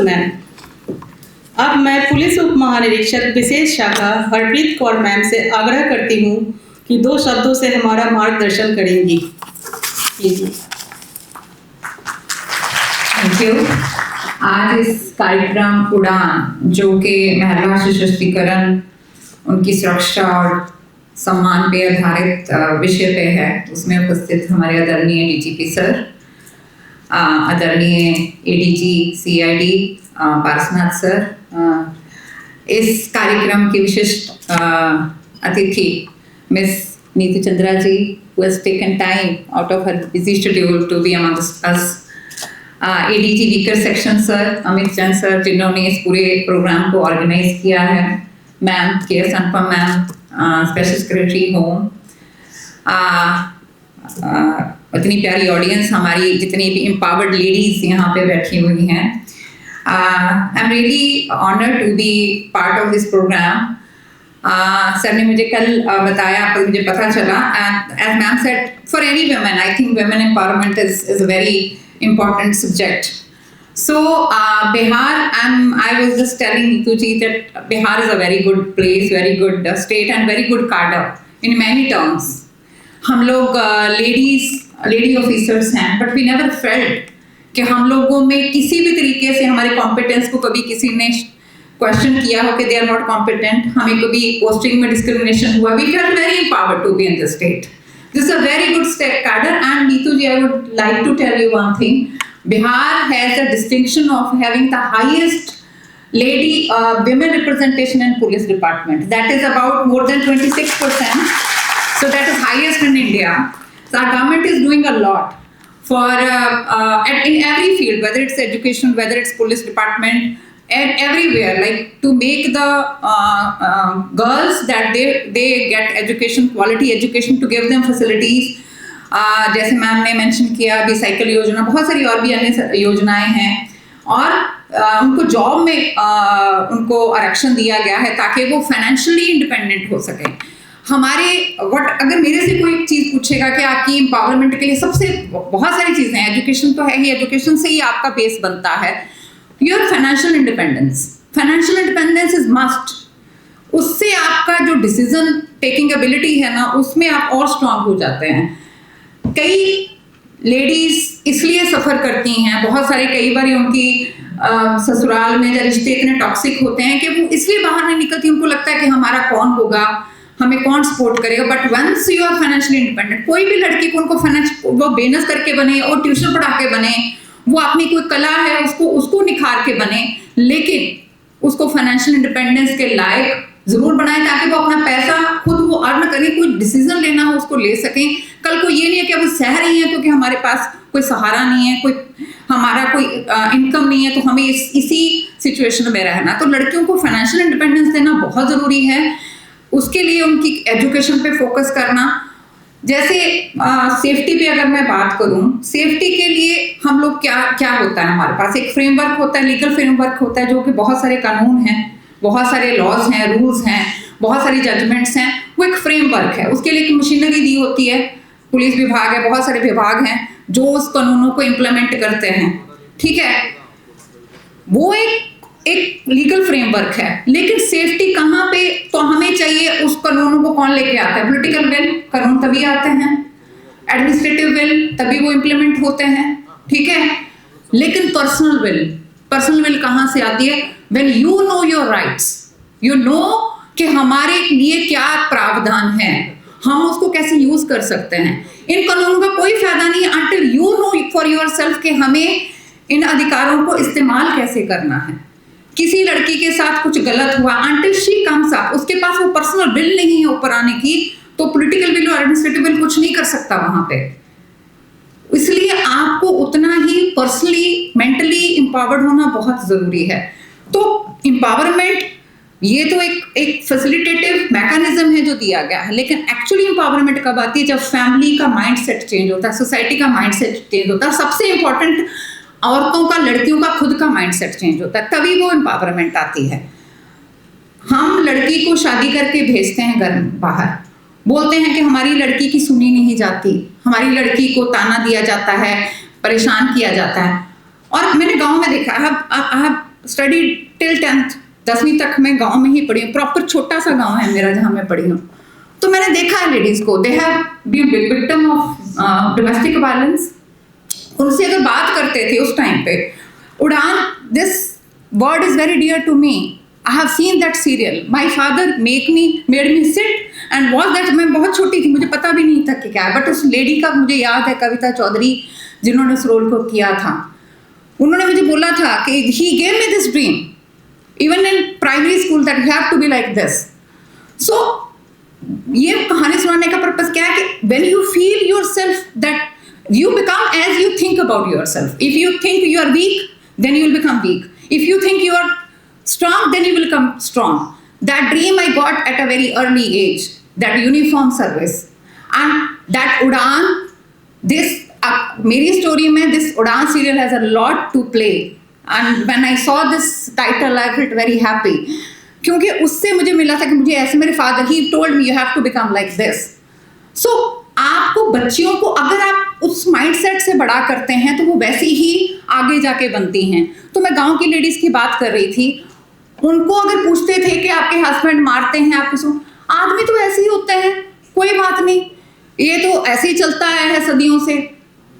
Ma'am. अब मैं police उप महानिरीक्षक विशेष शाखा हरप्रीत कौर मैम से आग्रह करती हूँ कि 2 शब्दों से हमारा मार्गदर्शन करेंगी। Thank you. आज इस कार्यक्रम उड़ान जो कि महिला सशक्तिकरण, उनकी सुरक्षा और सम्मान पे आधारित विषय पे है, उसमें उपस्थित हमारे आदरणीय डीजीपी सर, आदरणीय एडीजी सीआईडी पारसनाथ सर, इस कार्यक्रम की विशिष्ट अतिथि miss Neetu Chandra ji, who has taken time out of her busy schedule to be amongst us, ADG weaker section sir Amit Chand sir, जिन्होंने इस पूरे प्रोग्राम को ऑर्गेनाइज किया है, मैम के एस अनुपम मैम, स्पेशल सेक्रेटरी होम, इतनी प्यारी ऑडियंस, हमारी जितनी भी एम्पावर्ड लेडीज यहाँ पे बैठी हुई हैं। I am really honoured to be part of this programme. Sir ने मुझे कल बताया, पर मुझे पता चला, as ma'am said, for any women, I think women empowerment is a very important subject. So Bihar, I was just telling Neetu ji that Bihar is a very good place, very good state and very good cadre in many terms. हम लोग lady officers हैं, but we never felt कि हम लोगों में किसी भी तरीके से हमारे कॉम्पिटेंस को कभी किसी ने क्वेश्चन किया हो कि दे आर नॉट कॉम्पिटेंट, हमें कभी पोस्टिंग में डिस्क्रिमिनेशन हुआ। We felt very empowered to be in this state. This is a very good state cadre, and Neetu ji, I would like to tell you one thing. Bihar has the distinction of having the highest women representation in police department. That is about more than 26%. So that is highest in India. So our government is doing a lot for in every field, whether it's education, whether it's police department, and everywhere, like to make the girls that they get education, quality education, to give them facilities. जैसे ma'am ने mention किया अभी cycle योजना, बहुत सारी और भी अन्य योजनाएं हैं, और उनको जॉब में उनको आरक्षण दिया गया है ताकि वो फाइनेंशियली इंडिपेंडेंट हो सके। हमारे अगर मेरे से कोई चीज़ पूछेगा कि आपकी एम्पावरमेंट के लिए सबसे बहुत सारी चीज़ें हैं, एजुकेशन तो है ही, एजुकेशन से ही आपका बेस बनता है। Your financial independence is must. उससे आपका जो डिसीजन टेकिंग एबिलिटी है ना, उसमें आप और स्ट्रांग हो जाते हैं। कई लेडीज इसलिए सफर करती हैं, बहुत सारे, कई बार उनकी ससुराल में या रिश्ते इतने टॉक्सिक होते हैं कि वो इसलिए बाहर नहीं निकलती, उनको लगता है कि हमारा कौन होगा, हमें कौन सपोर्ट करेगा। But once you are financially independent, कोई भी लड़की को उनको वो बिजनेस करके बने और ट्यूशन पढ़ा के बने, वो अपनी कोई कला है उसको निखार के बने, लेकिन उसको फाइनेंशियल इंडिपेंडेंस के लायक जरूर बनाए ताकि वो अपना पैसा खुद वो अर्न करें, कोई डिसीजन लेना हो उसको ले सकें। कल को ये नहीं है कि अब सह रही है क्योंकि हमारे पास कोई सहारा नहीं है, कोई हमारा कोई इनकम नहीं है, तो हमें इसी सिचुएशन में रहना। तो लड़कियों को फाइनेंशियल इंडिपेंडेंस देना बहुत ज़रूरी है। उसके लिए उनकी एजुकेशन पे फोकस करना। जैसे सेफ्टी पे अगर मैं बात करूं, सेफ्टी के लिए हम लोग क्या होता है, हमारे पास एक फ्रेमवर्क होता है, लीगल फ्रेमवर्क होता है, जो कि बहुत सारे कानून हैं, बहुत सारे लॉज हैं, रूल्स हैं, बहुत सारी जजमेंट्स हैं। वो एक फ्रेमवर्क है, उसके लिए एक मशीनरी दी होती है, पुलिस विभाग है, बहुत सारे विभाग हैं जो उस कानूनों को इम्प्लीमेंट करते हैं, ठीक है। वो एक लीगल फ्रेमवर्क है, लेकिन सेफ्टी कहाँ पे, तो हमें चाहिए उस कानूनों को कौन लेके आता है। पॉलिटिकल विल, कानून तभी आते हैं, एडमिनिस्ट्रेटिव विल तभी वो इम्प्लीमेंट होते हैं, ठीक है। लेकिन पर्सनल विल कहाँ से आती है? When you know your rights, you know कि हमारे लिए क्या प्रावधान है, हम उसको कैसे यूज कर सकते हैं। इन कानूनों का कोई फायदा नहीं है until you know for yourself कि हमें इन अधिकारों को इस्तेमाल कैसे करना है। किसी लड़की के साथ कुछ गलत हुआ, अंटिल शी कम्स अप, उसके पास वो पर्सनल बिल नहीं है ऊपर आने की, तो पॉलिटिकल बिल और एडमिनिस्ट्रेटिव बिल कुछ नहीं कर सकता वहां पे। इसलिए आपको उतना ही पर्सनली मेंटली एम्पावर्ड होना बहुत जरूरी है। तो एम्पावरमेंट ये तो एक फैसिलिटेटिव मैकेनिज्म है जो दिया गया है, लेकिन एक्चुअली एम्पावरमेंट कब आती है? जब फैमिली का माइंडसेट चेंज होता है, सोसाइटी का माइंडसेट चेंज होता है। सबसे इंपॉर्टेंट औरतों का, लड़कियों का खुद का माइंडसेट चेंज होता है, तभी वो एम्पावरमेंट आती है। हम लड़की को शादी करके भेजते हैं घर बाहर, बोलते हैं कि हमारी लड़की की सुनी नहीं जाती, हमारी लड़की को ताना दिया जाता है, परेशान किया जाता है। और मैंने गांव में देखा, स्टडी टिल 10th, 10वीं तक मैं गांव में ही पढ़ी हूँ, प्रॉपर छोटा सा गांव है मेरा जहाँ मैं पढ़ी हूँ। तो मैंने देखा है लेडीज को, they have been victim of domestic violence. उनसे अगर बात करते थे उस टाइम पे, Udaan, this word is very dear to me, I have seen that serial, my father made me sit and watch that. मैं बहुत छोटी थी, मुझे पता भी नहीं था कि क्या है, बट उस लेडी का मुझे याद है, कविता चौधरी, जिन्होंने उस रोल को किया था, उन्होंने मुझे बोला था कि he gave me this dream even in primary school that you have to be like this. So ये कहानी सुनाने का पर्पस क्या है कि when you feel yourself that you become as you think about yourself. If you think you are weak, then you will become weak. If you think you are strong, then you will become strong. That dream I got at a very early age, that uniform service, and that Udaan, this मेरी story में this Udaan serial has a lot to play. And when I saw this title, I felt very happy, क्योंकि उससे मुझे मिला था कि मुझे ऐसे, मेरे father, he told me you have to become like this. So आपको बच्चियों को अगर आप उस माइंडसेट से बड़ा करते हैं तो वो वैसी ही आगे जाके बनती हैं। तो मैं गांव की लेडीज की बात कर रही थी, उनको अगर पूछते थे कि आपके हस्बैंड मारते हैं आपको, सुन, आदमी तो ऐसे ही होते हैं, कोई बात नहीं, ये तो ऐसे ही चलता है सदियों से।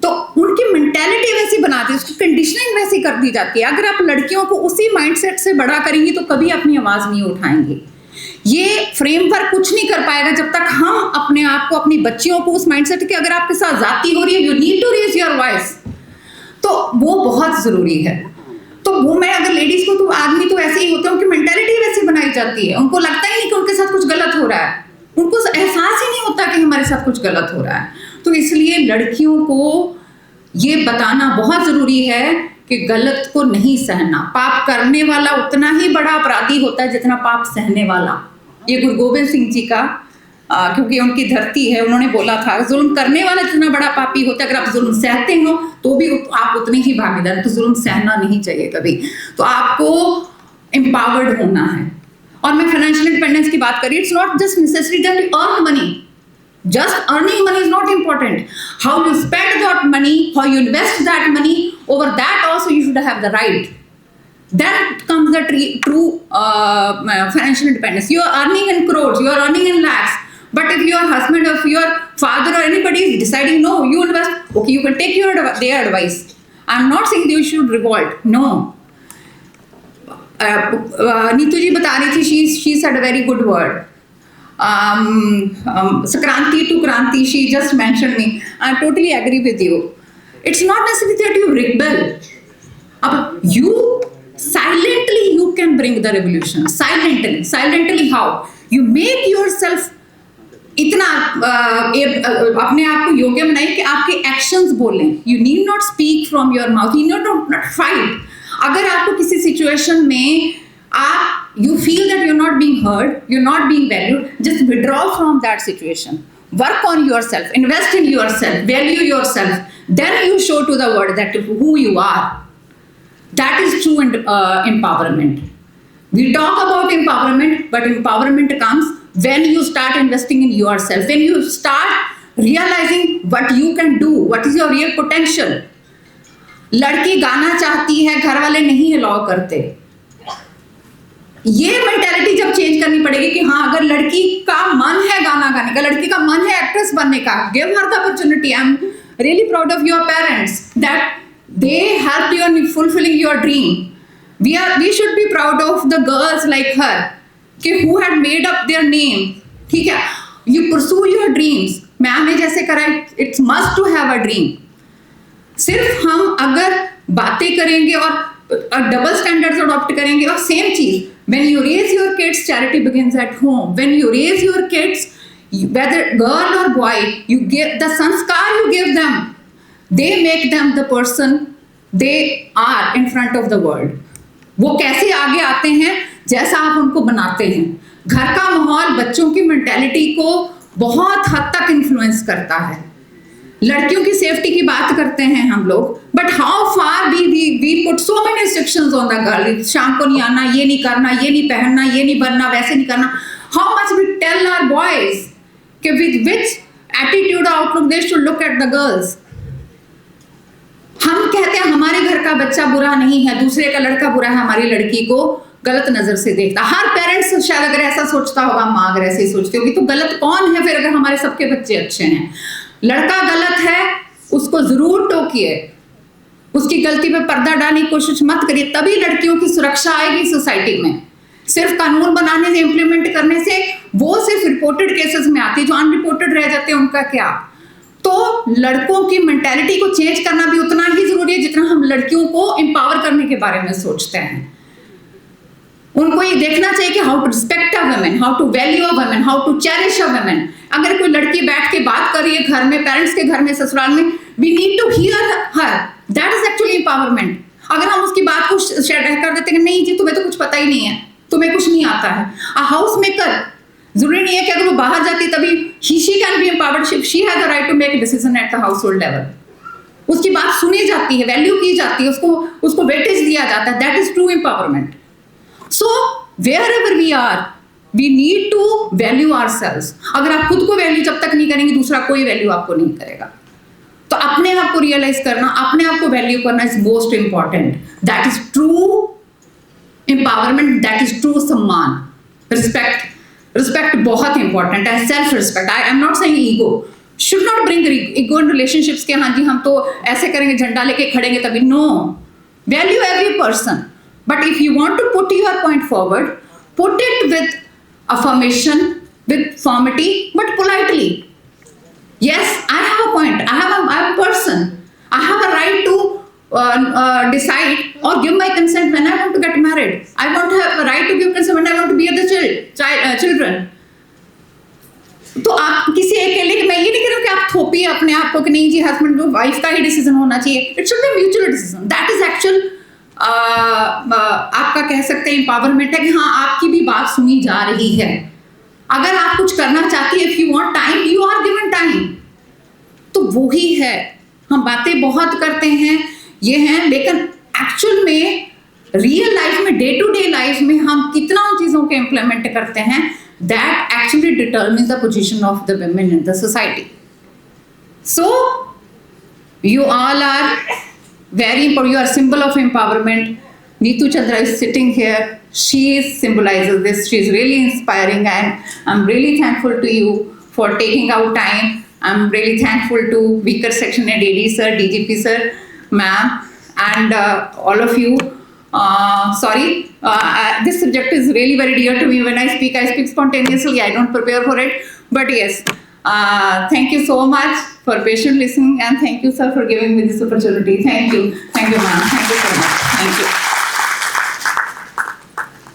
तो उनकी मेंटेलिटी वैसी बनाती है, उसकी कंडीशनिंग वैसी कर दी जाती है। अगर आप लड़कियों को उसी माइंडसेट से बड़ा करेंगी तो कभी अपनी आवाज नहीं उठाएंगी। ये फ्रेमवर्क कुछ नहीं कर पाएगा जब तक हम अपने आप को, अपनी बच्चियों को उस माइंडसेट के, अगर आपके साथ जाती हो रही है, you need to raise your voice, तो वो बहुत जरूरी है। तो वो मैं अगर लेडीज को, तो आदमी तो ऐसे ही होते हैं, उनकी मेंटालिटी वैसी बनाई जाती है, उनको लगता ही नहीं कि उनके साथ कुछ गलत हो रहा है, उनको एहसास ही नहीं होता कि हमारे साथ कुछ गलत हो रहा है। तो इसलिए लड़कियों को ये बताना बहुत जरूरी है कि गलत को नहीं सहना। पाप करने वाला उतना ही बड़ा अपराधी होता है जितना पाप सहने वाला। ये गुरु गोबिंद सिंह जी का, क्योंकि उनकी धरती है, उन्होंने बोला था, जुल्म करने वाला जितना बड़ा पापी होता है, अगर आप जुल्म सहते हो तो भी आप उतने ही भागीदार, तो जुल्म सहना नहीं चाहिए कभी। तो आपको एम्पावर्ड होना है। और मैं फाइनेंशियल इंडिपेंडेंस की बात करी, it's not just necessary that you earn money, just earning money is not important. How you spend that money, how you invest that money, over that also you should have the right. Then comes the true financial independence. You are earning in crores, you are earning in lakhs, but if your husband or if your father or anybody is deciding no, you invest, okay, you can take their advice. I'm not saying you should revolt, no. Neetu ji bata rahi thi, she said a very good word. Sakranti to Kranti, she just mentioned me. I totally agree with you. It's not necessary that you rebel. You silently you can bring the revolution. Silently how? You make yourself इतना अपने आप को योग्य बनाइए कि आपके actions बोलें. You need not speak from your mouth. You need not fight. अगर आपको किसी सिचुएशन में you feel that you're not being heard, you're not being valued, just withdraw from that situation. Work on yourself, invest in yourself, value yourself. Then you show to the world that who you are. That is true empowerment. We talk about empowerment, but empowerment comes when you start investing in yourself, when you start realizing what you can do, what is your real potential. लड़की गाना चाहती है, घर वाले नहीं allow करते। ये mentality जब चेंज करनी पड़ेगी कि हाँ, अगर लड़की का मन है गाना गाने का, लड़की का मन है एक्ट्रेस बनने का, give her the opportunity. I am really proud of your parents that they help you in fulfilling your dream. We should be proud of the girls like her कि who had made up their name. ठीक है, you pursue your dreams. Ma'am ने जैसे करा, it's must to have a dream. सिर्फ हम अगर बातें करेंगे और डबल स्टैंडर्ड्स अडॉप्ट करेंगे, और सेम चीज, when you raise your kids, charity begins at home. When you raise your kids, whether girl or boy, you give the sanskar you give them, they make them the person they are in front of the world. वो कैसे आगे आते हैं, जैसा आप उनको बनाते हैं। घर का माहौल बच्चों की मेंटालिटी को बहुत हद तक इन्फ्लुएंस करता है। लड़कियों की सेफ्टी की बात करते हैं हम लोग, but how far we put so many restrictions on the girl. शाम को नहीं आना, ये नहीं करना, ये नहीं पहनना, ये नहीं बनना, वैसे नहीं करना। How much we tell our boys कि with which attitude outlook they should look at the girls. हम कहते हैं हमारे घर का बच्चा बुरा नहीं है, दूसरे का लड़का बुरा है, हमारी लड़की को गलत नजर से देखता। हर पेरेंट्स शायद अगर ऐसा सोचता होगा, माँ अगर ऐसे ही सोचती होगी, तो गलत कौन है फिर अगर हमारे सबके बच्चे अच्छे हैं? लड़का गलत है, उसको जरूर टोकिए, उसकी गलती पे पर्दा डालने की कोशिश मत करिए, तभी लड़कियों की सुरक्षा आएगी सोसाइटी में। सिर्फ कानून बनाने से, इम्प्लीमेंट करने से, वो सिर्फ रिपोर्टेड केसेस में आती है, जो अनरिपोर्टेड रह जाते हैं उनका क्या? तो लड़कों की मेंटालिटी को चेंज करना भी उतना ही जरूरी है जितना हम लड़कियों को एम्पावर करने के बारे में सोचते हैं। उनको ये देखना चाहिए कि how to respect a women, how to value a women, how to cherish a women. अगर कोई लड़की बैठ के बात कर रही है घर में, पेरेंट्स के घर में, ससुराल में, we need to hear her, that is actually empowerment. अगर हम उसकी बात को शेयर कर देते हैं कि नहीं जी तुम्हें तो कुछ पता ही नहीं है, तुम्हें कुछ नहीं आता है। अ हाउस मेकर, जरूरी नहीं है कि अगर वो बाहर जाती है तभी she can be empowered, she has the right to make decision at the household level. उसकी बात सुनी जाती है, वैल्यू की जाती है, उसको वेटेज दिया जाता है, that is true empowerment. So wherever we are, we need to value ourselves. अगर आप खुद को वैल्यू जब तक नहीं करेंगे, दूसरा कोई वैल्यू आपको नहीं करेगा। तो अपने आप को रियलाइज करना, अपने आप को वैल्यू करना is most important. That is true empowerment, that is true सम्मान। रिस्पेक्ट बहुत इंपॉर्टेंट है, self respect. I am not saying ego, should not bring ego in relationships के हाँ जी हम तो ऐसे करेंगे, झंडा लेके खड़ेंगे तभी। No, value every person. But if you want to put your point forward, put it with affirmation, with firmity, but politely. Yes, I have a point. I'm a person. I have a right to decide or give my consent when I want to get married. I want to have a right to give consent when I want to bear the children. तो आप किसी एक के लिए, मैं ये नहीं कह रही हूँ कि आप थोपिए अपने आप को कि नहीं जी हस्बैंड वाइफ का ही डिसीजन होना चाहिए। It should be mutual decision. That is actual आपका कह सकते हैं एम्पावरमेंट है कि हाँ आपकी भी बात सुनी जा रही है। अगर आप कुछ करना चाहती है, if you want time, you are given time. तो वो ही है, हम बातें बहुत करते हैं ये हैं, लेकिन एक्चुअल में रियल लाइफ में, डे टू डे लाइफ में हम कितना उन चीजों को इम्प्लीमेंट करते हैं, that actually determines the position of the women in the society. So you all are very important. You are a symbol of empowerment. Neetu Chandra is sitting here. She symbolizes this. She is really inspiring, and I'm really thankful to you for taking out time. I'm really thankful to weaker section and AD sir, DGP sir, ma'am, and all of you. This subject is really very dear to me. When I speak spontaneously. I don't prepare for it, but yes. Thank you so much for patient listening, and thank you sir for giving me this opportunity. Thank you ma'am, thank you so much, thank you.